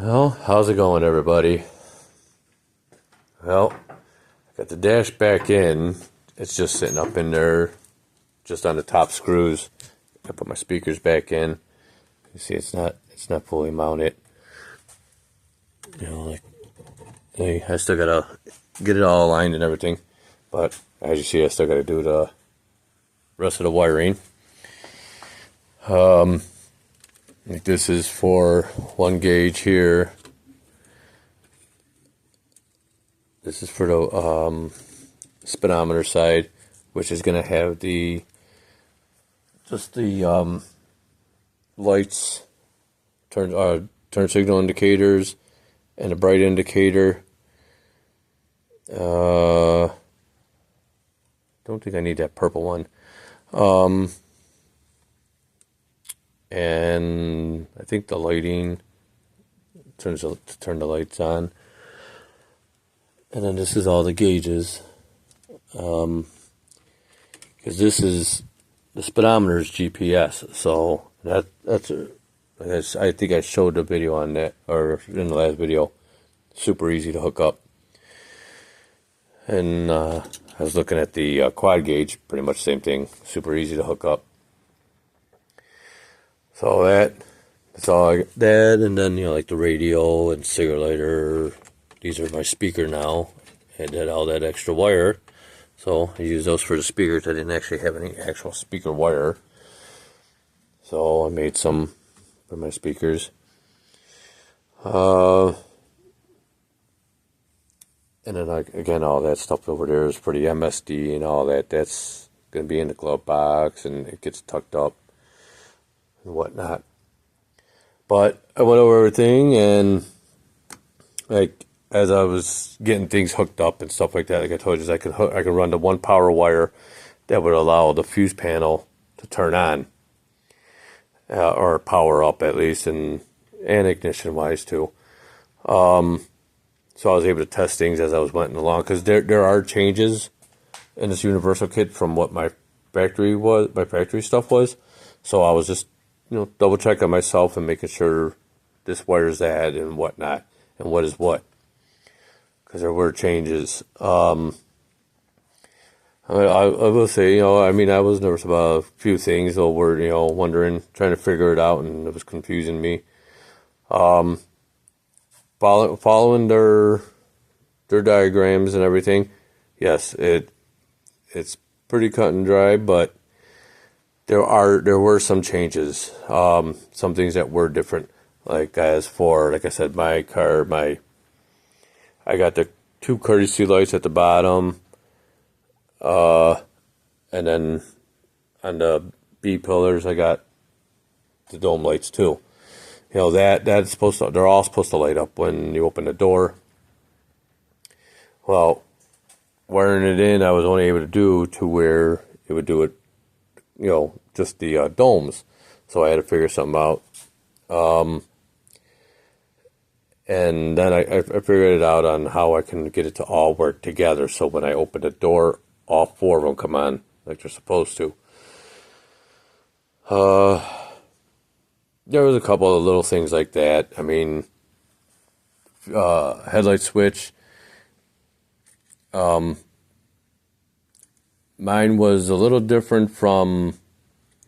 Well, how's it going, everybody? Well, I got the dash back in. It's just sitting up in there, just on the top screws. I put my speakers back in. You see, it's not fully mounted. Like, hey, I still gotta get it all aligned and everything. But as you see, I still gotta do the rest of the wiring. Like this is for 1 gauge here. This is for the speedometer side, which is going to have the lights, turn signal indicators, and a bright indicator. Don't think I need that purple one. And I think the lighting turn the lights on. And then this is all the gauges. Because this is the speedometer's GPS. So I think I showed the video on that, or in the last video. Super easy to hook up. And I was looking at the quad gauge, pretty much same thing. Super easy to hook up. So that's all I got. That, and then like the radio and cigarette lighter. These are my speaker now. I did all that extra wire, so I use those for the speakers. I didn't actually have any actual speaker wire, so I made some for my speakers. And then again, all that stuff over there is for the MSD and all that. That's going to be in the glove box, and it gets tucked up and whatnot. But I went over everything, and like as I was getting things hooked up and stuff like that, like I told you, I could run the one power wire that would allow the fuse panel to turn on, or power up at least, and ignition wise too. So I was able to test things as I was went along, because there are changes in this universal kit from what my factory stuff was. So I was just double checking myself and making sure this wire's that and whatnot, and what is what, because there were changes. I will say, I was nervous about a few things, over, wondering, trying to figure it out, and it was confusing me. Following their diagrams and everything, yes, it's pretty cut and dry, but there were some changes, some things that were different. Like I said, my car, I got the 2 courtesy lights at the bottom, and then on the B pillars I got the dome lights too. That's they're all supposed to light up when you open the door. Well, wiring it in, I was only able to do to where it would do it, just the domes. So I had to figure something out. And then I figured it out on how I can get it to all work together. So when I open the door, all 4 of them come on like they're supposed to. There was a couple of little things like that. Headlight switch. Mine was a little different from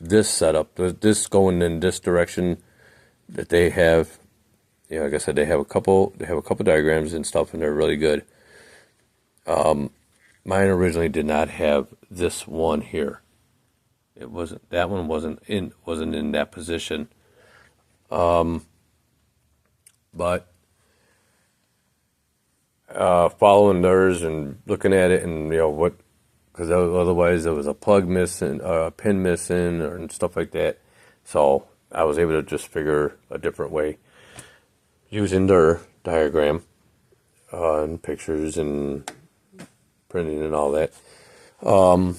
this setup. This going in this direction that they have. Like I said, they have a couple diagrams and stuff, and they're really good. Mine originally did not have this one here. That one wasn't in that position. But following theirs and looking at it, and because otherwise there was a plug missing, a pin missing, and stuff like that. So I was able to just figure a different way using their diagram and pictures and printing and all that. And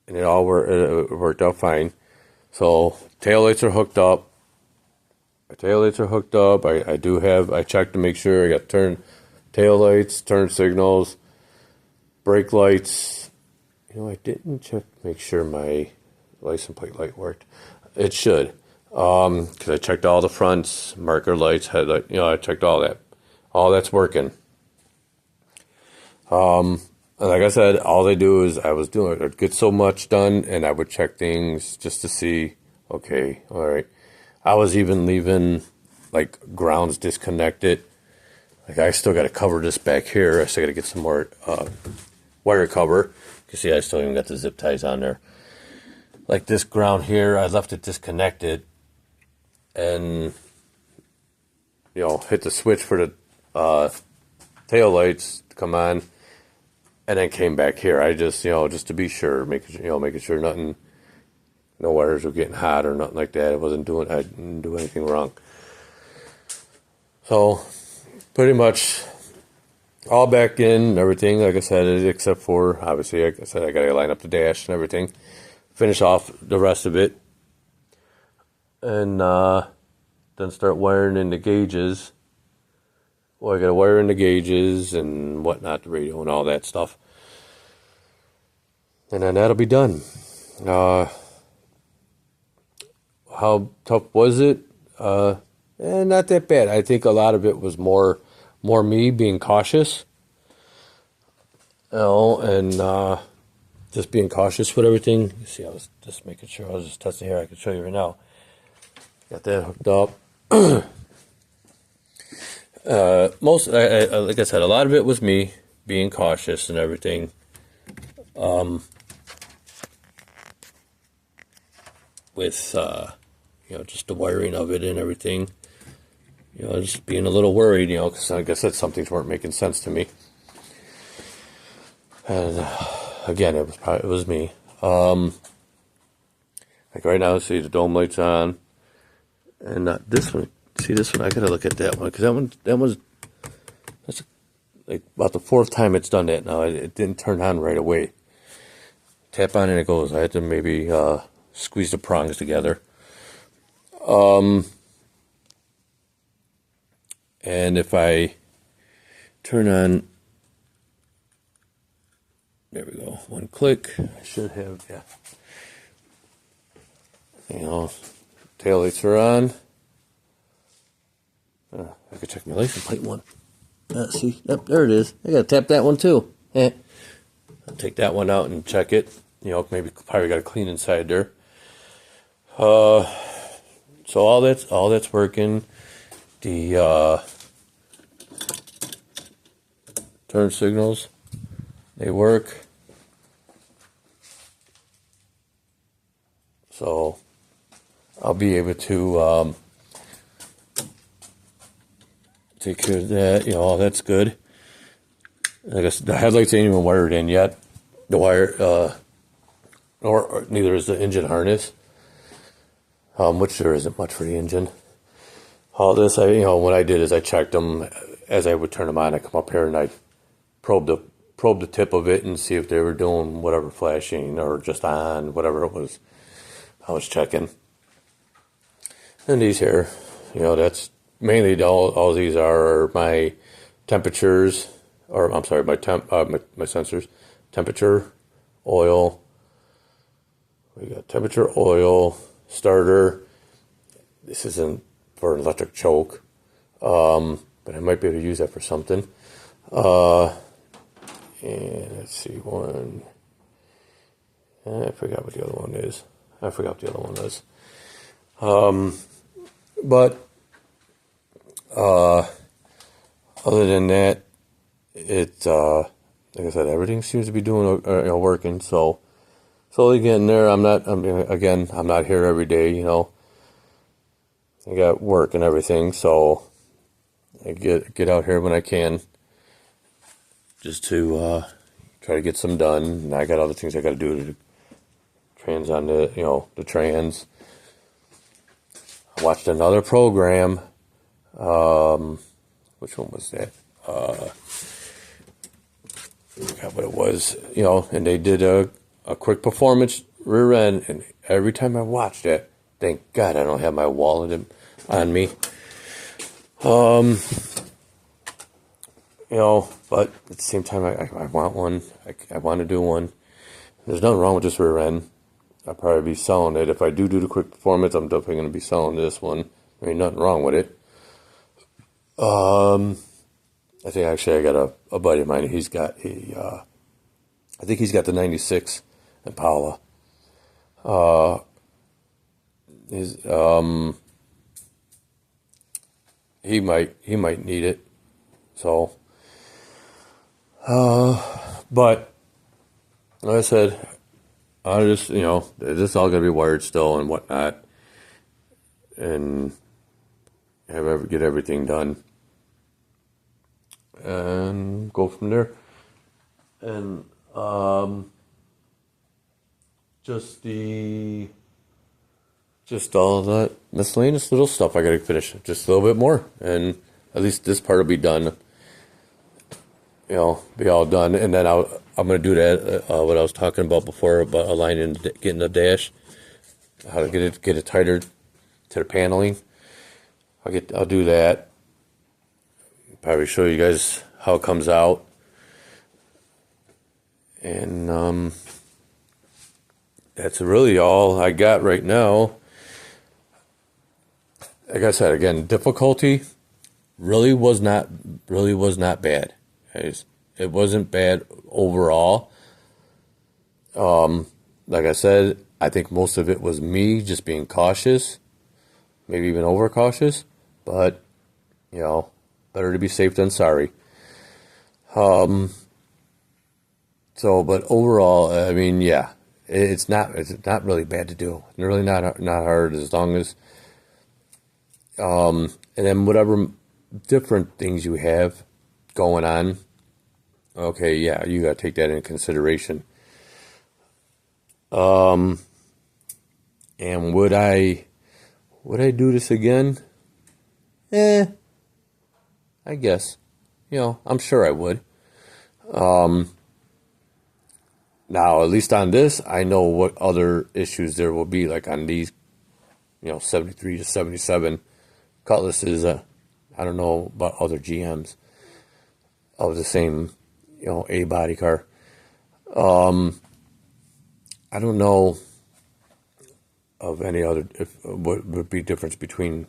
it all worked out fine. So taillights are hooked up. My taillights are hooked up. I checked to make sure I got taillights, turn signals, brake lights. I didn't check to make sure my license plate light worked. It should. because I checked all the fronts, marker lights, headlight, I checked all that. All that's working. And like I said, all they do is I'd get so much done, and I would check things just to see, okay, all right. I was even leaving, like, grounds disconnected. Like, I still got to cover this back here. I still got to get some more wire cover. You can see I still even got the zip ties on there. Like, this ground here, I left it disconnected, and, hit the switch for the tail lights to come on. And then came back here. I just, just to be sure, making sure no wires were getting hot or nothing like that. I didn't do anything wrong. So, pretty much all back in, everything, like I said, except for, obviously, like I said, I got to line up the dash and everything. Finish off the rest of it. And then start wiring in the gauges. Well, I got to wire in the gauges and whatnot, the radio and all that stuff. And then that'll be done. How tough was it? Not that bad. I think a lot of it was more me being cautious. And just being cautious with everything. You see, I was just making sure. I was just testing here. I can show you right now. Got that hooked up. Like I said, a lot of it was me being cautious and everything. With just the wiring of it and everything. Just being a little worried, because like I said, some things weren't making sense to me. And again, it was me. Like right now, see the dome lights on, and this one. See this one? I gotta look at that one because that's like about the fourth time it's done that now. It didn't turn on right away. Tap on and it goes. I had to maybe squeeze the prongs together. And if I turn on, there we go. One click. I should have, tail lights are on. I could check my license plate one. See, yep, there it is. I gotta tap that one too. I'll take that one out and check it. Maybe probably got to clean inside there. So all that's working. The turn signals, they work. So I'll be able to take care of that. All that's good. I guess the headlights ain't even wired in yet. The wire, or neither is the engine harness, which there isn't much for the engine. All this, what I did is I checked them as I would turn them on. I come up here and I probe the tip of it and see if they were doing whatever flashing or just on, whatever it was. I was checking. And these here, that's mainly all these are my temperatures, or I'm sorry, my sensors, temperature, oil. We got temperature, oil, starter. This isn't for an electric choke, but I might be able to use that for something. And let's see, one. I forgot what the other one is. But other than that, it like I said, everything seems to be working. So slowly getting there. I'm not here every day. I got work and everything, so I get out here when I can, just to try to get some done. And I got other things I got to do to trans on the trans. I watched another program. Which one was that? I forgot what it was. And they did a quick performance rear end, and every time I watched it, thank God I don't have my wallet on me. But at the same time, I want one. I want to do one. There's nothing wrong with this rear end. I'll probably be selling it. If I do the quick performance, I'm definitely going to be selling this one. There ain't nothing wrong with it. I think actually I got a buddy of mine. He's got I think he's got the '96 Impala. His he might need it. So, but like I said, I just this is all gonna be wired still and whatnot, and get everything done, and go from there. And just all that miscellaneous little stuff I gotta finish just a little bit more, and at least this part will be done. Be all done, and then I'm gonna do that. What I was talking about before about aligning, getting the dash, how to get it tighter to the paneling. I'll do that. Probably show you guys how it comes out, and that's really all I got right now. Like I said again, difficulty really was not bad. It wasn't bad overall. Like I said, I think most of it was me just being cautious, maybe even overcautious. But better to be safe than sorry. But overall, I mean, yeah, it's not really bad to do. It's really not hard as long as and then whatever different things you have going on. Okay, yeah, you got to take that into consideration. And would I do this again? I guess. I'm sure I would. Now, at least on this, I know what other issues there will be, like on these, 73 to 77 Cutlasses. I don't know about other GMs of the same, A body car. I don't know of any other, what would be difference between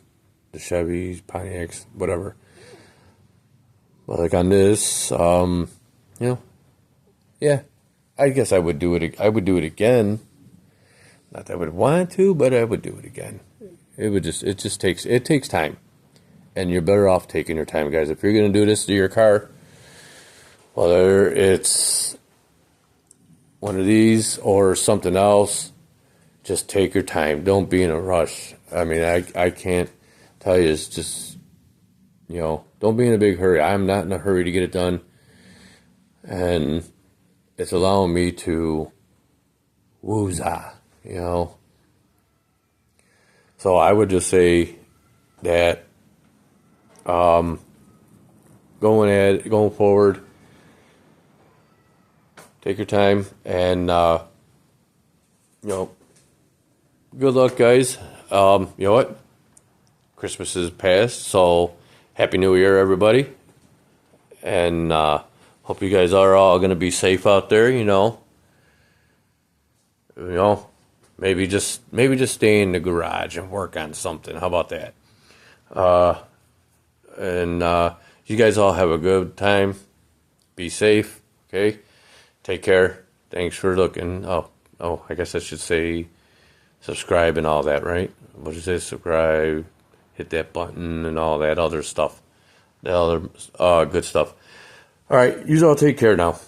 the Chevys, Pontiacs, whatever. But like on this, yeah, I guess I would do it. I would do it again. Not that I would want to, but I would do it again. It just takes time, and you're better off taking your time, guys. If you're gonna do this to your car, whether it's one of these or something else, just take your time. Don't be in a rush. I mean, I can't tell you. It's just, don't be in a big hurry. I'm not in a hurry to get it done, and it's allowing me to woozah, So I would just say that going forward, take your time, and good luck, guys. You know what? Christmas is past, so Happy New Year, everybody, and hope you guys are all going to be safe out there. Maybe just stay in the garage and work on something. How about that? And you guys all have a good time. Be safe. Okay. Take care. Thanks for looking. Oh, I guess I should say subscribe and all that, right? What did you say? Subscribe, hit that button and all that other stuff. The other good stuff. All right. You all take care now.